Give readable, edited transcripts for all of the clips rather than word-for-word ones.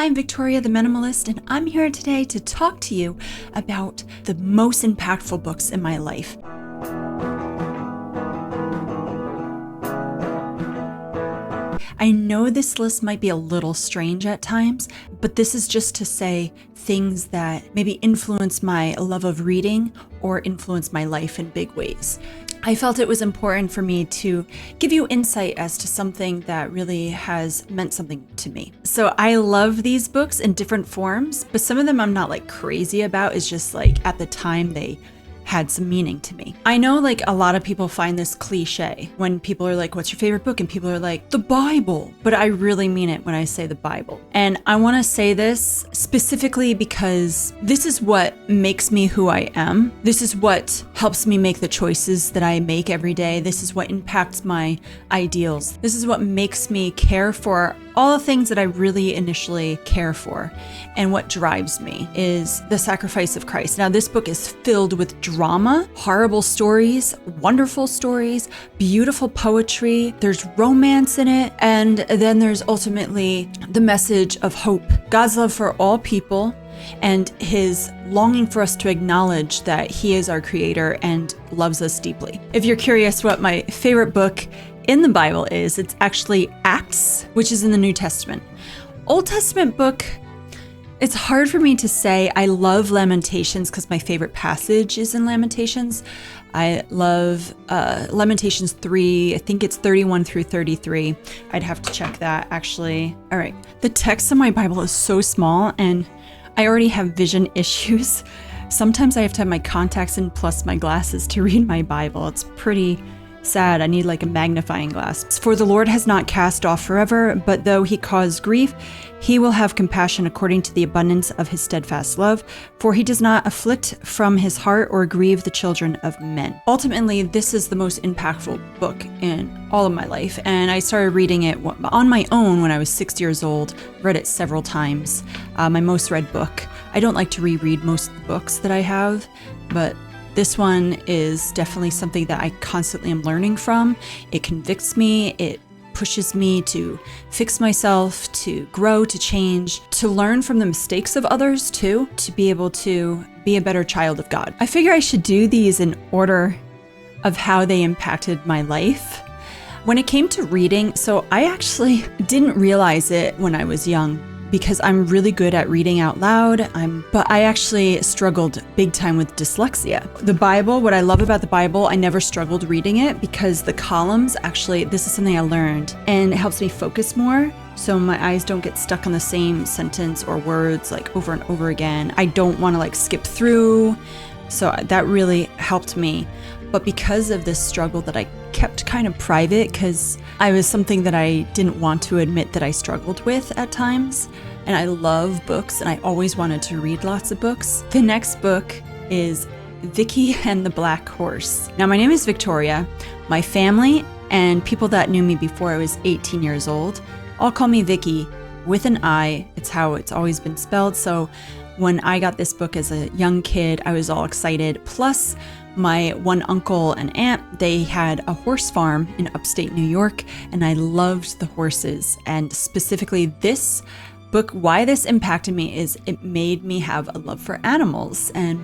Hi, I'm Victoria the Minimalist, and I'm here today to talk to you about the most impactful books in my life. I know this list might be a little strange at times, but this is just to say things that maybe influence my love of reading or influence my life in big ways. I felt it was important for me to give you insight as to something that really has meant something to me. So I love these books in different forms, but some of them I'm not like crazy about. It's just like at the time they had some meaning to me. I know like a lot of people find this cliche when people are like, what's your favorite book? And people are like, the Bible. But I really mean it when I say the Bible. And I want to say this specifically because this is what makes me who I am. This is what helps me make the choices that I make every day. This is what impacts my ideals. This is what makes me care for all the things that I really initially care for. And what drives me is the sacrifice of Christ. Now, this book is filled with drama, horrible stories, wonderful stories, beautiful poetry. There's romance in it. And then there's ultimately the message of hope, God's love for all people, and his longing for us to acknowledge that he is our creator and loves us deeply. If you're curious what my favorite book in the Bible is, it's actually Acts, which is in the New Testament. Old Testament book, it's hard for me to say. I love Lamentations because my favorite passage is in Lamentations. I love Lamentations 3. I think it's 31 through 33. I'd have to check that actually. All right. The text of my Bible is so small and I already have vision issues. Sometimes I have to have my contacts in plus my glasses to read my Bible. It's pretty sad. I need like a magnifying glass. For the Lord has not cast off forever, but though he caused grief, he will have compassion according to the abundance of his steadfast love, for he does not afflict from his heart or grieve the children of men. Ultimately, this is the most impactful book in all of my life, and I started reading it on my own when I was 6 years old, read it several times. My most read book. I don't like to reread most of the books that I have, but this one is definitely something that I constantly am learning from. It convicts me. It pushes me to fix myself, to grow, to change, to learn from the mistakes of others too, to be able to be a better child of God. I figure I should do these in order of how they impacted my life. When it came to reading, so I actually didn't realize it when I was young, because I'm really good at reading out loud, but I actually struggled big time with dyslexia. The Bible, what I love about the Bible, I never struggled reading it because the columns, actually, this is something I learned, and it helps me focus more. So my eyes don't get stuck on the same sentence or words like over and over again. I don't want to like skip through. So that really helped me. But because of this struggle that I kept kind of private, because I was something that I didn't want to admit that I struggled with at times. And I love books and I always wanted to read lots of books. The next book is Vicky and the Black Horse. Now, my name is Victoria. My family and people that knew me before I was 18 years old all call me Vicky with an I. It's how it's always been spelled. So when I got this book as a young kid, I was all excited. Plus, my one uncle and aunt, they had a horse farm in upstate New York, and I loved the horses. And specifically this book, why this impacted me is it made me have a love for animals, and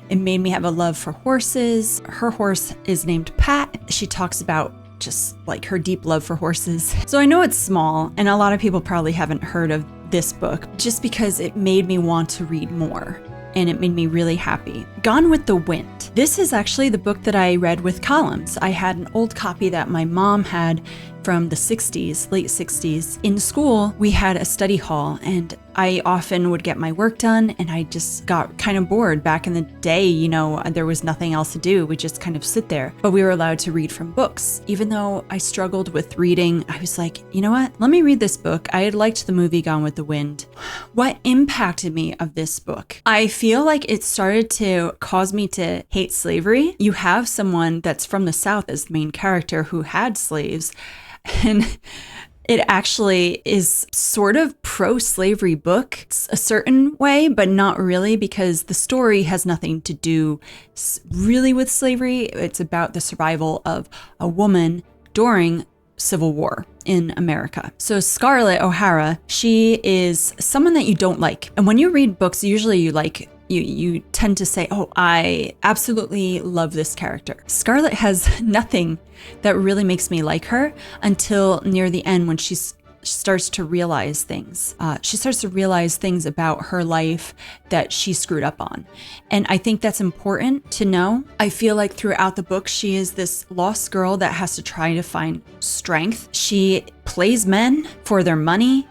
it made me have a love for horses. Her horse is named Pat. She talks about just like her deep love for horses. So I know it's small, and a lot of people probably haven't heard of this book just because it made me want to read more. And it made me really happy. Gone with the Wind. This is actually the book that I read with columns. I had an old copy that my mom had from the 60s, late 60s. In school, we had a study hall, and I often would get my work done, and I just got kind of bored. Back in the day, you know, there was nothing else to do. We just kind of sit there. But we were allowed to read from books. Even though I struggled with reading, I was like, you know what? Let me read this book. I had liked the movie Gone with the Wind. What impacted me of this book? I feel like it started to cause me to hate slavery. You have someone that's from the South as the main character who had slaves, and it actually is sort of pro-slavery book. It's a certain way, but not really, because the story has nothing to do really with slavery. It's about the survival of a woman during Civil War. in America. So Scarlett O'Hara, she is someone that you don't like. And when you read books, usually you tend to say, oh, I absolutely love this character. Scarlett has nothing that really makes me like her until near the end when she starts to realize things. She starts to realize things about her life that she screwed up on. And I think that's important to know. I feel like throughout the book, she is this lost girl that has to try to find strength. She plays men for their money.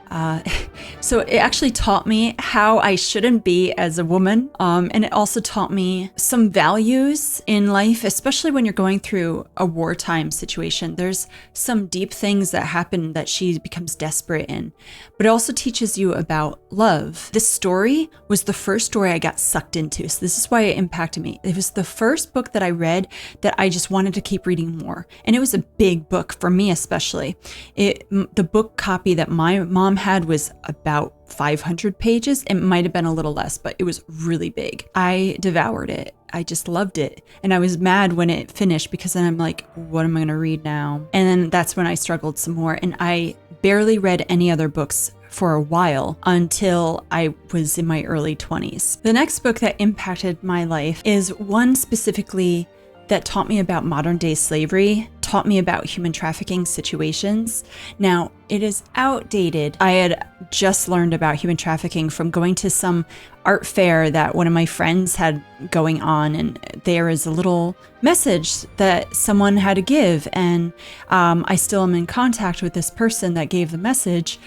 So it actually taught me how I shouldn't be as a woman. And it also taught me some values in life, especially when you're going through a wartime situation. There's some deep things that happen that she becomes desperate in, but it also teaches you about love. This story was the first story I got sucked into. So this is why it impacted me. It was the first book that I read that I just wanted to keep reading more. And it was a big book for me, especially. The book copy that my mom had was about 500 pages. It might have been a little less, but it was really big. I devoured it. I just loved it. And I was mad when it finished because then I'm like, what am I going to read now? And then that's when I struggled some more. And I barely read any other books for a while until I was in my early 20s. The next book that impacted my life is one specifically that taught me about modern day slavery, taught me about human trafficking situations. Now, it is outdated. I had just learned about human trafficking from going to some art fair that one of my friends had going on, and there is a little message that someone had to give, and I still am in contact with this person that gave the message.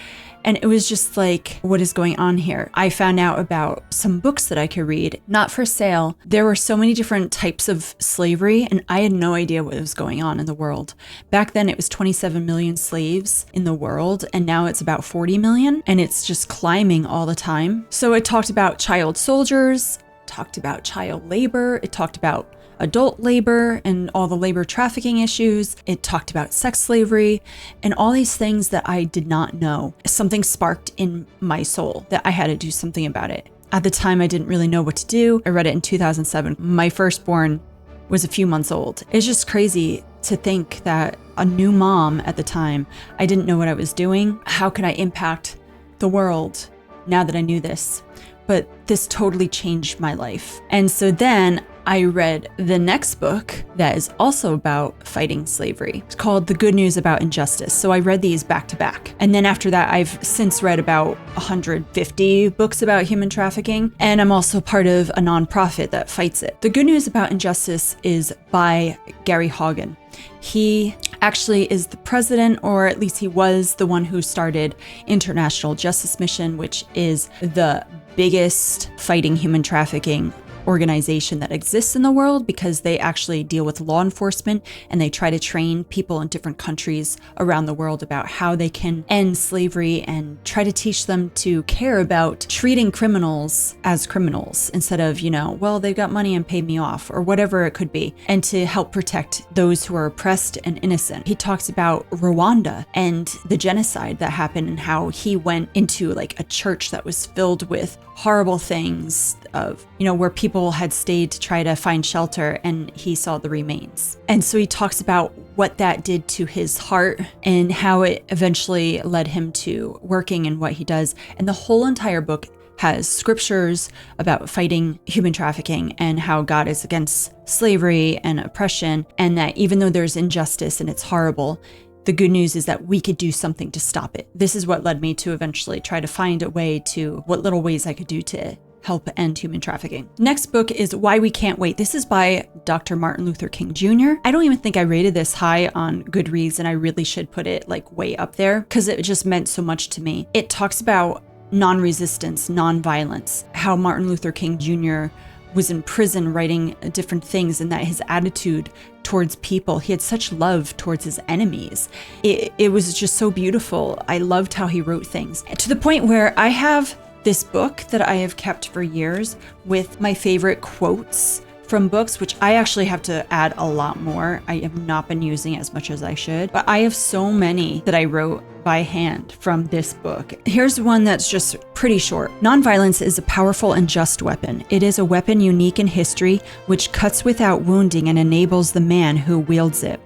And it was just like, what is going on here? I found out about some books that I could read, not for sale. There were so many different types of slavery, and I had no idea what was going on in the world. Back then, it was 27 million slaves in the world, and now it's about 40 million, and it's just climbing all the time. So it talked about child soldiers, talked about child labor, it talked about adult labor and all the labor trafficking issues. It talked about sex slavery and all these things that I did not know. Something sparked in my soul that I had to do something about it. At the time, I didn't really know what to do. I read it in 2007. My firstborn was a few months old. It's just crazy to think that a new mom at the time, I didn't know what I was doing. How could I impact the world now that I knew this? But this totally changed my life. And so then I read the next book that is also about fighting slavery. It's called The Good News About Injustice. So I read these back to back. And then after that, I've since read about 150 books about human trafficking. And I'm also part of a nonprofit that fights it. The Good News About Injustice is by Gary Haugen. He actually is the president, or at least he was the one who started International Justice Mission, which is the biggest fighting human trafficking organization that exists in the world, because they actually deal with law enforcement and they try to train people in different countries around the world about how they can end slavery and try to teach them to care about treating criminals as criminals instead of, well, they've got money and paid me off, or whatever it could be, and to help protect those who are oppressed and innocent. He talks about Rwanda and the genocide that happened and how he went into like a church that was filled with horrible things of, where people had stayed to try to find shelter, and he saw the remains. And so he talks about what that did to his heart and how it eventually led him to working in what he does. And the whole entire book has scriptures about fighting human trafficking and how God is against slavery and oppression, and that even though there's injustice and it's horrible, the good news is that we could do something to stop it. This is what led me to eventually try to find a way to what little ways I could do to help end human trafficking. Next book is Why We Can't Wait. This is by Dr. Martin Luther King Jr. I don't even think I rated this high on Goodreads, and I really should put it like way up there because it just meant so much to me. It talks about non-resistance, non-violence, how Martin Luther King Jr. was in prison writing different things, and that his attitude towards people, he had such love towards his enemies. It was just so beautiful. I loved how he wrote things, to the point where I have this book that I have kept for years with my favorite quotes from books, which I actually have to add a lot more. I have not been using as much as I should, but I have so many that I wrote by hand from this book. Here's one that's just pretty short. Nonviolence is a powerful and just weapon. It is a weapon unique in history, which cuts without wounding and enables the man who wields it.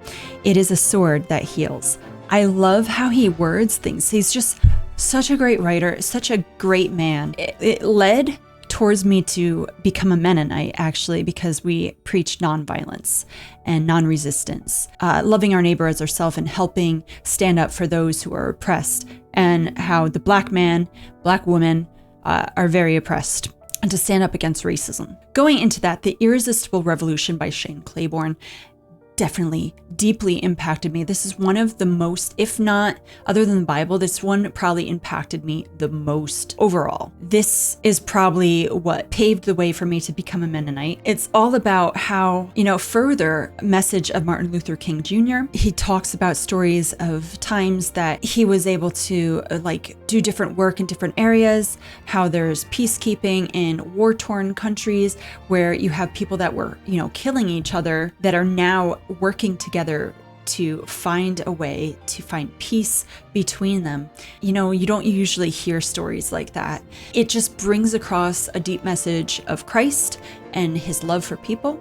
It is a sword that heals. I love how he words things. He's just such a great writer, such a great man. It led towards me to become a Mennonite, actually, because we preach nonviolence and non-resistance, loving our neighbor as ourselves and helping stand up for those who are oppressed, and how the Black man, Black woman are very oppressed, and to stand up against racism. Going into that, The Irresistible Revolution by Shane Claiborne definitely deeply impacted me. This is one of the most, if not other than the Bible, this one probably impacted me the most overall. This is probably what paved the way for me to become a Mennonite. It's all about how, further message of Martin Luther King Jr. He talks about stories of times that he was able to do different work in different areas, how there's peacekeeping in war-torn countries where you have people that were, killing each other that are now working together to find a way to find peace between them. You don't usually hear stories like that. It just brings across a deep message of Christ and his love for people.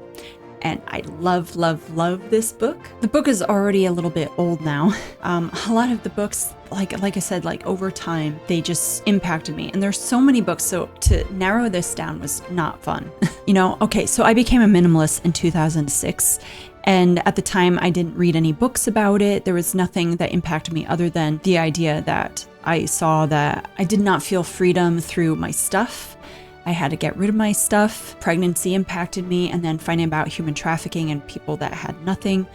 And I love, love, love this book. The book is already a little bit old now. A lot of the books, like I said, over time, they just impacted me. And there's so many books, so to narrow this down was not fun. Okay, so I became a minimalist in 2006. And at the time, I didn't read any books about it. There was nothing that impacted me other than the idea that I saw that I did not feel freedom through my stuff. I had to get rid of my stuff. Pregnancy impacted me, and then finding about human trafficking and people that had nothing,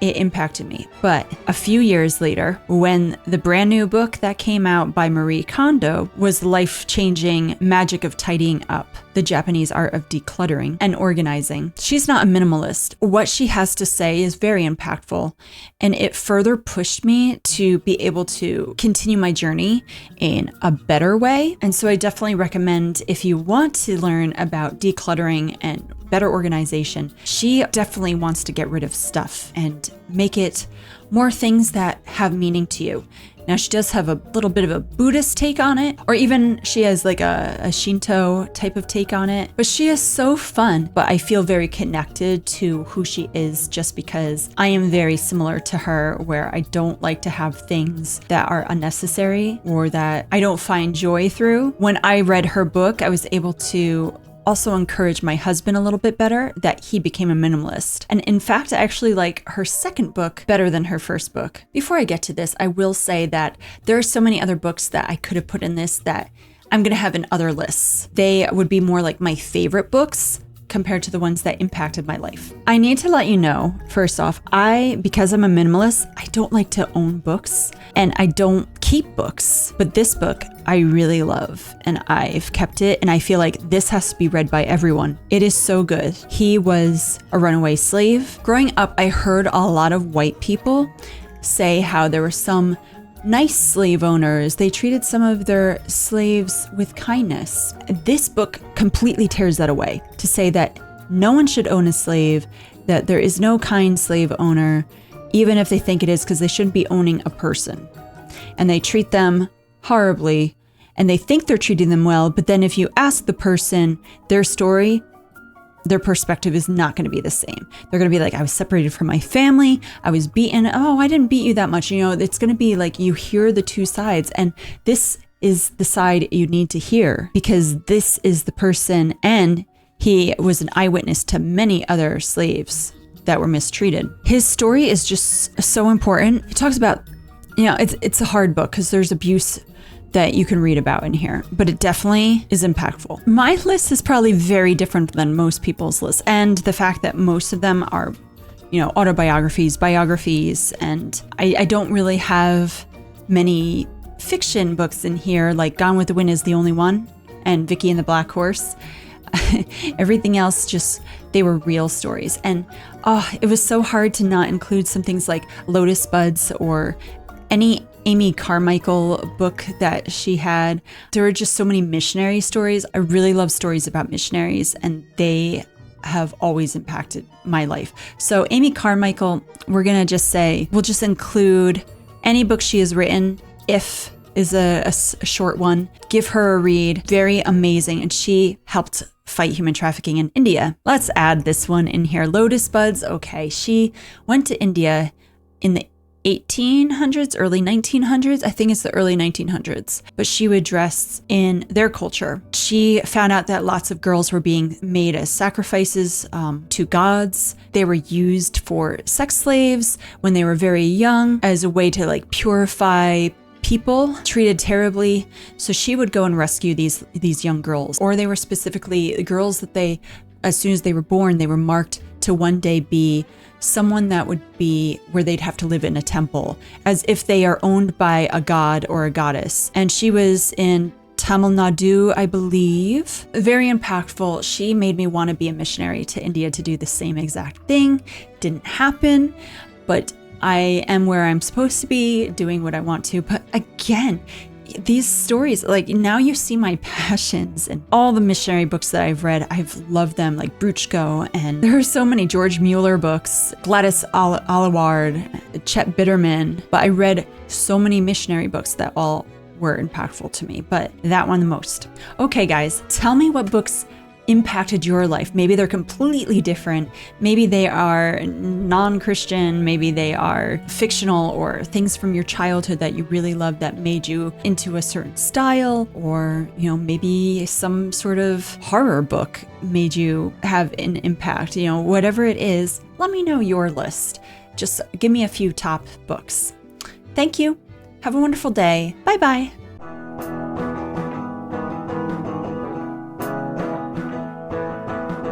it impacted me. But a few years later, when the brand new book that came out by Marie Kondo was The Life-Changing Magic of Tidying Up, the Japanese art of decluttering and organizing. She's not a minimalist. What she has to say is very impactful, and it further pushed me to be able to continue my journey in a better way. And so I definitely recommend, if you want to learn about decluttering and better organization, she definitely wants to get rid of stuff and make it more things that have meaning to you. Now, she does have a little bit of a Buddhist take on it, or even she has a Shinto type of take on it, but she is so fun. But I feel very connected to who she is just because I am very similar to her, where I don't like to have things that are unnecessary or that I don't find joy through. When I read her book, I was able to also encourage my husband a little bit better, that he became a minimalist. And in fact, I actually like her second book better than her first book. Before I get to this, I will say that there are so many other books that I could have put in this that I'm going to have in other lists. They would be more like my favorite books compared to the ones that impacted my life. I need to let you know, first off, because I'm a minimalist, I don't like to own books and I don't keep books. But this book I really love and I've kept it, and I feel like this has to be read by everyone. It is so good. He was a runaway slave. Growing up, I heard a lot of white people say how there were some nice slave owners. They treated some of their slaves with kindness. This book completely tears that away, to say that no one should own a slave, that there is no kind slave owner, even if they think it is, because they shouldn't be owning a person. And they treat them horribly, and they think they're treating them well, but then if you ask the person their story, their perspective is not going to be the same. They're going to be like, I was separated from my family. I was beaten. Oh, I didn't beat you that much. It's going to be like you hear the two sides. And this is the side you need to hear, because this is the person, and he was an eyewitness to many other slaves that were mistreated. His story is just so important. He talks about, it's a hard book because there's abuse that you can read about in here, but it definitely is impactful. My list is probably very different than most people's lists, and the fact that most of them are, autobiographies, biographies, and I don't really have many fiction books in here, like Gone with the Wind is the only one, and Vicky and the Black Horse. Everything else, just, they were real stories. And it was so hard to not include some things like Lotus Buds or any Amy Carmichael book that she had. There were just so many missionary stories. I really love stories about missionaries, and they have always impacted my life. So Amy Carmichael, we're going to just say, we'll just include any book she has written. If is a short one. Give her a read. Very amazing. And she helped fight human trafficking in India. Let's add this one in here. Lotus Buds. Okay. She went to India in the 1800s, early 1900s. I think it's the early 1900s, but she would dress in their culture. She found out that lots of girls were being made as sacrifices to gods. They were used for sex slaves when they were very young as a way to like purify people, treated terribly. So she would go and rescue these young girls, or they were specifically girls that as soon as they were born, they were marked to one day be someone that would be where they'd have to live in a temple, as if they are owned by a god or a goddess. And she was in Tamil Nadu, I believe. Very impactful. She made me want to be a missionary to India to do the same exact thing. Didn't happen, but I am where I'm supposed to be, doing what I want to. But again, these stories, like now you see my passions, and all the missionary books that I've read, I've loved them, like Bruchko, and there are so many George Mueller books, Gladys Aylward, Chet Bitterman, but I read so many missionary books that all were impactful to me, but that one the most. Okay guys, tell me what books impacted your life. Maybe they're completely different. Maybe they are non-Christian. Maybe they are fictional, or things from your childhood that you really loved that made you into a certain style, or, you know, maybe some sort of horror book made you have an impact. You know, whatever it is, let me know your list. Just give me a few top books. Thank you. Have a wonderful day. Bye-bye.